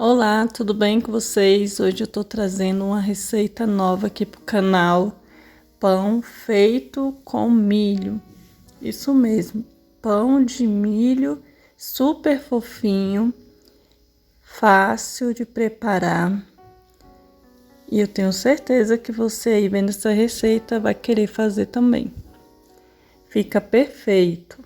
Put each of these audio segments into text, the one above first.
Olá, tudo bem com vocês? Hoje eu tô trazendo uma receita nova aqui pro canal. Pão feito com milho. Isso mesmo, pão de milho super fofinho, fácil de preparar. E eu tenho certeza que você aí vendo essa receita vai querer fazer também. Fica perfeito.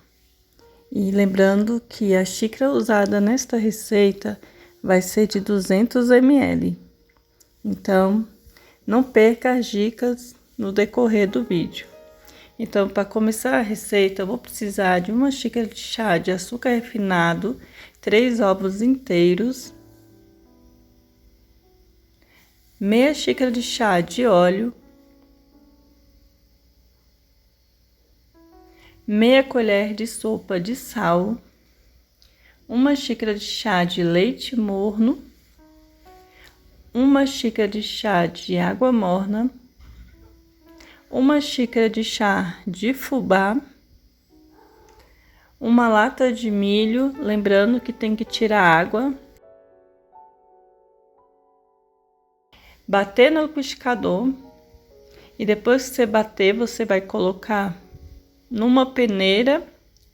E lembrando que a xícara usada nesta receita vai ser de 200 ml. Então, não perca as dicas no decorrer do vídeo. Então, para começar a receita, eu vou precisar de uma xícara de chá de açúcar refinado, 3 ovos inteiros, meia xícara de chá de óleo, meia colher de sopa de sal, uma xícara de chá de leite morno, uma xícara de chá de água morna, uma xícara de chá de fubá, uma lata de milho, lembrando que tem que tirar a água, bater no liquidificador e depois que você bater, você vai colocar numa peneira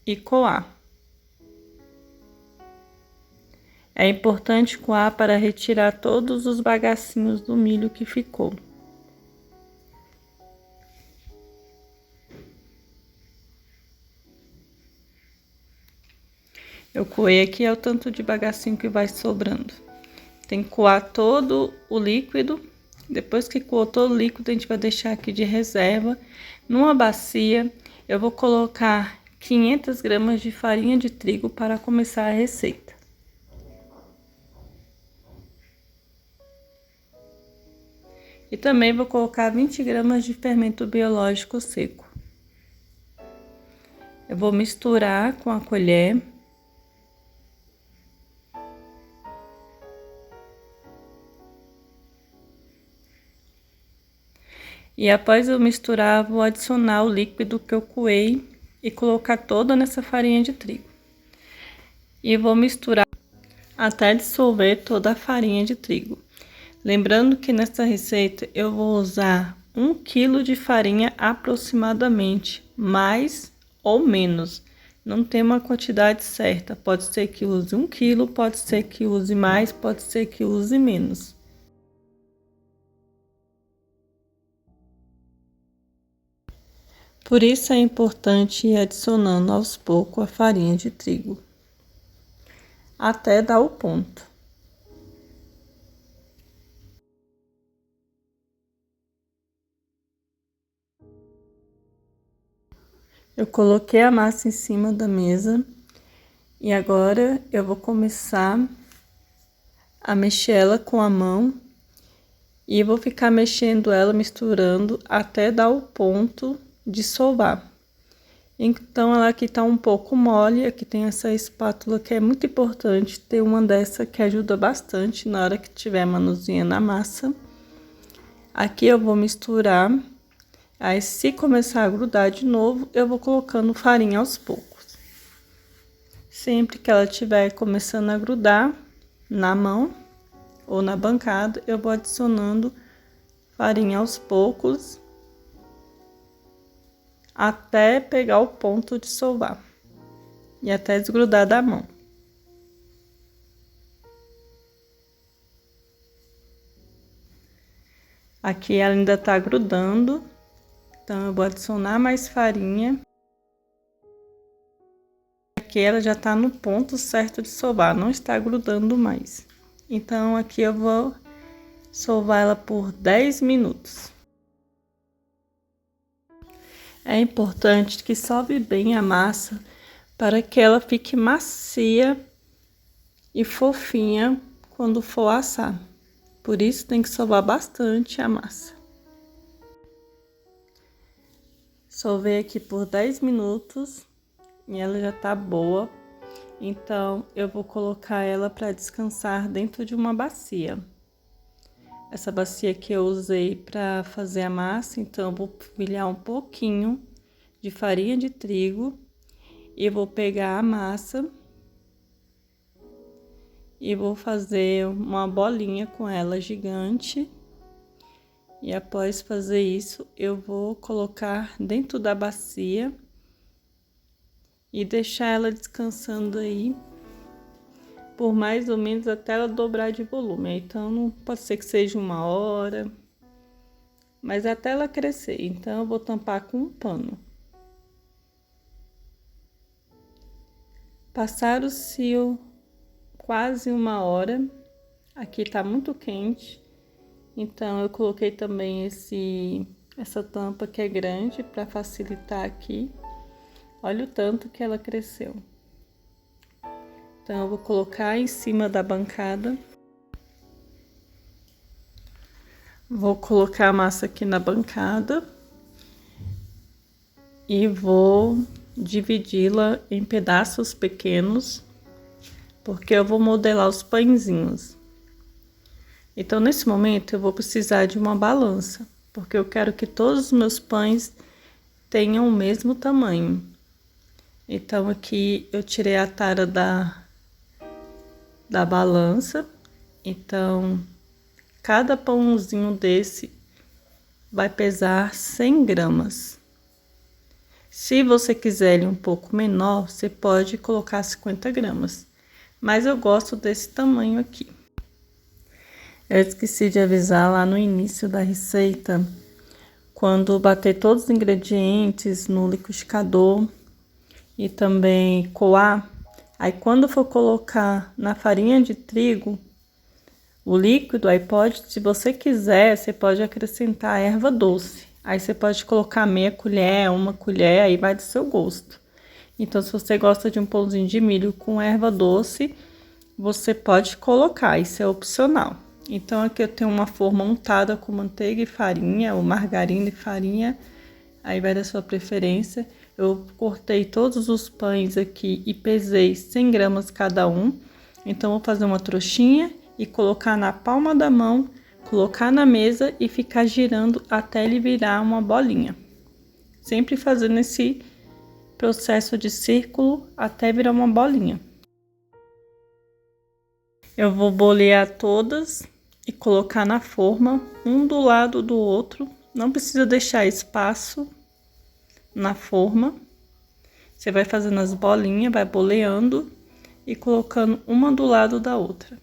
e coar. É importante coar para retirar todos os bagacinhos do milho que ficou. Eu coei aqui, é o tanto de bagacinho que vai sobrando. Tem que coar todo o líquido. Depois que coou todo o líquido, a gente vai deixar aqui de reserva. Numa bacia, eu vou colocar 500 gramas de farinha de trigo para começar a receita. E também vou colocar 20 gramas de fermento biológico seco. Eu vou misturar com a colher. E após eu misturar, vou adicionar o líquido que eu coei e colocar toda nessa farinha de trigo. E vou misturar até dissolver toda a farinha de trigo. Lembrando que nessa receita eu vou usar 1 kg de farinha aproximadamente, mais ou menos. Não tem uma quantidade certa, pode ser que use 1 kg, pode ser que use mais, pode ser que use menos. Por isso é importante ir adicionando aos poucos a farinha de trigo, até dar o ponto. Eu coloquei a massa em cima da mesa e agora eu vou começar a mexer ela com a mão e vou ficar mexendo ela, misturando até dar o ponto de sovar. Então, ela aqui tá um pouco mole, aqui tem essa espátula que é muito importante ter uma dessa que ajuda bastante na hora que tiver manuseando a massa. Aqui eu vou misturar, aí se começar a grudar de novo, eu vou colocando farinha aos poucos. Sempre que ela estiver começando a grudar na mão ou na bancada, eu vou adicionando farinha aos poucos, até pegar o ponto de sovar e até desgrudar da mão. Aqui ela ainda tá grudando, então eu vou adicionar mais farinha. Aqui ela já tá no ponto certo de sovar, não está grudando mais. Então aqui eu vou sovar ela por 10 minutos. É importante que sove bem a massa para que ela fique macia e fofinha quando for assar. Por isso tem que sovar bastante a massa. Sovei aqui por 10 minutos e ela já tá boa. Então eu vou colocar ela para descansar dentro de uma bacia. Essa bacia que eu usei para fazer a massa, então eu vou polvilhar um pouquinho de farinha de trigo e vou pegar a massa e vou fazer uma bolinha com ela gigante. E após fazer isso, eu vou colocar dentro da bacia e deixar ela descansando aí por mais ou menos até ela dobrar de volume. Então, não pode ser que seja 1 hora, mas até ela crescer. Então, eu vou tampar com um pano. Passaram-se quase 1 hora. Aqui tá muito quente, então eu coloquei também essa tampa que é grande para facilitar aqui. Olha o tanto que ela cresceu. Então eu vou colocar em cima da bancada. Vou colocar a massa aqui na bancada e vou dividi-la em pedaços pequenos, porque eu vou modelar os pãezinhos. Então, nesse momento, eu vou precisar de uma balança, porque eu quero que todos os meus pães tenham o mesmo tamanho. Então, aqui eu tirei a tara da balança. Então, cada pãozinho desse vai pesar 100 gramas. Se você quiser ele um pouco menor, você pode colocar 50 gramas. Mas eu gosto desse tamanho aqui. Eu esqueci de avisar lá no início da receita, quando bater todos os ingredientes no liquidificador e também coar, aí quando for colocar na farinha de trigo, o líquido, aí pode, se você quiser, você pode acrescentar erva doce. Aí você pode colocar meia colher, 1 colher, aí vai do seu gosto. Então, se você gosta de um pãozinho de milho com erva doce, você pode colocar, isso é opcional. Então, aqui eu tenho uma forma untada com manteiga e farinha, ou margarina e farinha, aí vai da sua preferência. Eu cortei todos os pães aqui e pesei 100 gramas cada um. Então, vou fazer uma trouxinha e colocar na palma da mão, colocar na mesa e ficar girando até ele virar uma bolinha. Sempre fazendo esse processo de círculo até virar uma bolinha. Eu vou bolear todas e colocar na forma, um do lado do outro. Não precisa deixar espaço na forma. Você vai fazendo as bolinhas, vai boleando e colocando uma do lado da outra.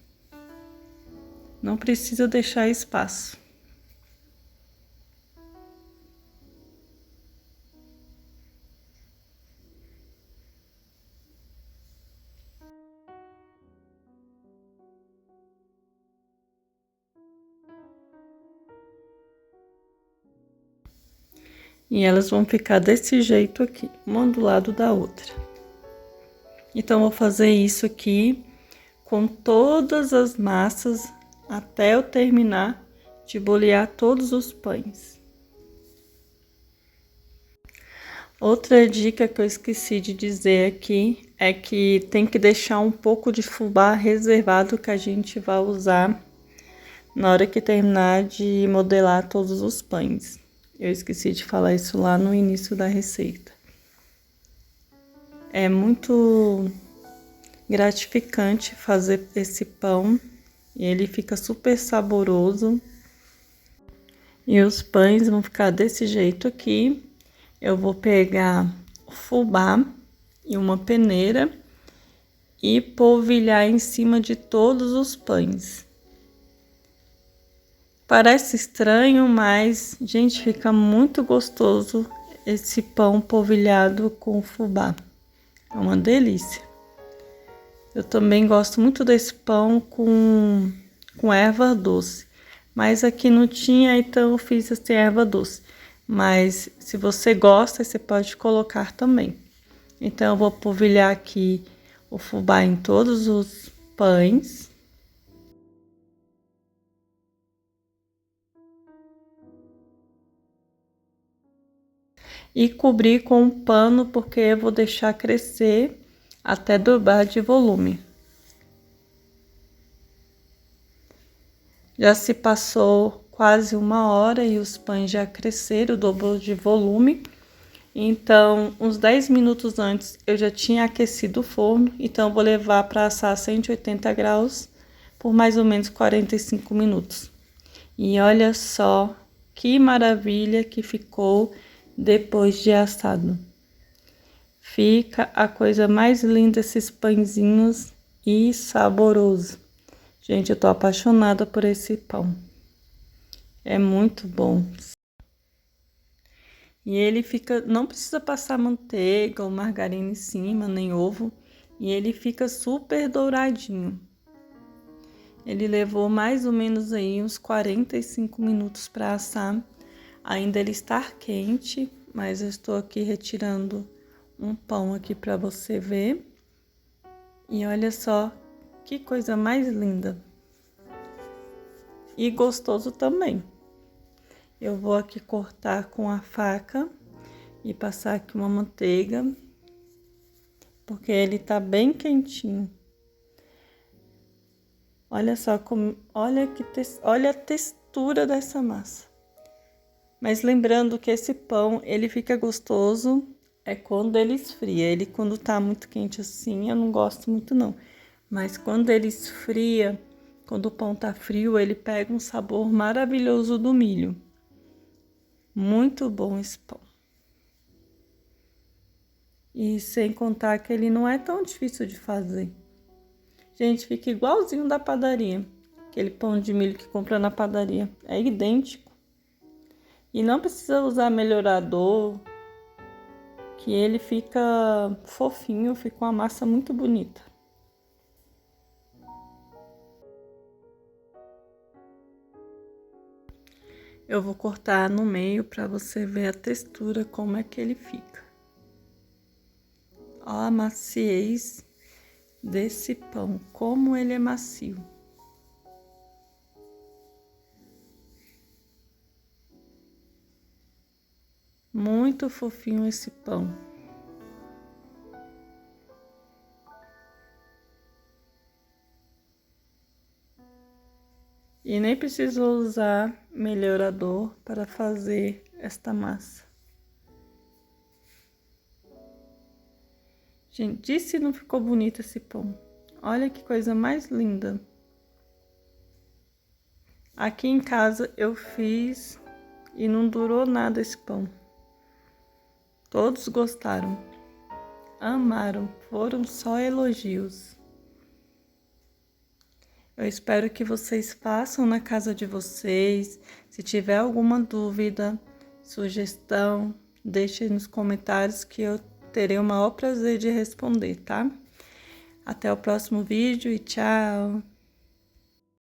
Não precisa deixar espaço. E elas vão ficar desse jeito aqui, uma do lado da outra. Então, vou fazer isso aqui com todas as massas até eu terminar de bolear todos os pães. Outra dica que eu esqueci de dizer aqui é que tem que deixar um pouco de fubá reservado que a gente vai usar na hora que terminar de modelar todos os pães. Eu esqueci de falar isso lá no início da receita. É muito gratificante fazer esse pão e ele fica super saboroso. E os pães vão ficar desse jeito aqui. Eu vou pegar o fubá e uma peneira e polvilhar em cima de todos os pães. Parece estranho, mas, gente, fica muito gostoso esse pão polvilhado com fubá. É uma delícia. Eu também gosto muito desse pão com erva doce. Mas aqui não tinha, então eu fiz assim, erva doce. Mas se você gosta, você pode colocar também. Então eu vou polvilhar aqui o fubá em todos os pães. E cobrir com um pano, porque eu vou deixar crescer até dobrar de volume. Já se passou quase 1 hora e os pães já cresceram, dobrou de volume. Então, uns 10 minutos antes eu já tinha aquecido o forno, então eu vou levar para assar a 180 graus por mais ou menos 45 minutos. E olha só que maravilha que ficou depois de assado. Fica a coisa mais linda esses pãezinhos e saboroso. Gente, eu tô apaixonada por esse pão. É muito bom. E ele fica, não precisa passar manteiga ou margarina em cima, nem ovo. E ele fica super douradinho. Ele levou mais ou menos aí uns 45 minutos para assar. Ainda ele está quente, mas eu estou aqui retirando um pão aqui para você ver. E olha só que coisa mais linda. E gostoso também. Eu vou aqui cortar com a faca e passar aqui uma manteiga, porque ele tá bem quentinho. Olha só como, olha a textura dessa massa. Mas lembrando que esse pão, ele fica gostoso quando ele esfria. Ele quando tá muito quente assim, eu não gosto muito não. Mas quando ele esfria, quando o pão tá frio, ele pega um sabor maravilhoso do milho. Muito bom esse pão. E sem contar que ele não é tão difícil de fazer. Gente, fica igualzinho da padaria. Aquele pão de milho que compra na padaria. É idêntico. E não precisa usar melhorador, que ele fica fofinho, fica uma massa muito bonita. Eu vou cortar no meio para você ver a textura, como é que ele fica. Ó a maciez desse pão, como ele é macio. Muito fofinho esse pão. E nem precisou usar melhorador para fazer esta massa. Gente, disse se não ficou bonito esse pão. Olha que coisa mais linda. Aqui em casa eu fiz e não durou nada esse pão. Todos gostaram, amaram, foram só elogios. Eu espero que vocês façam na casa de vocês. Se tiver alguma dúvida, sugestão, deixe nos comentários que eu terei o maior prazer de responder, tá? Até o próximo vídeo e tchau!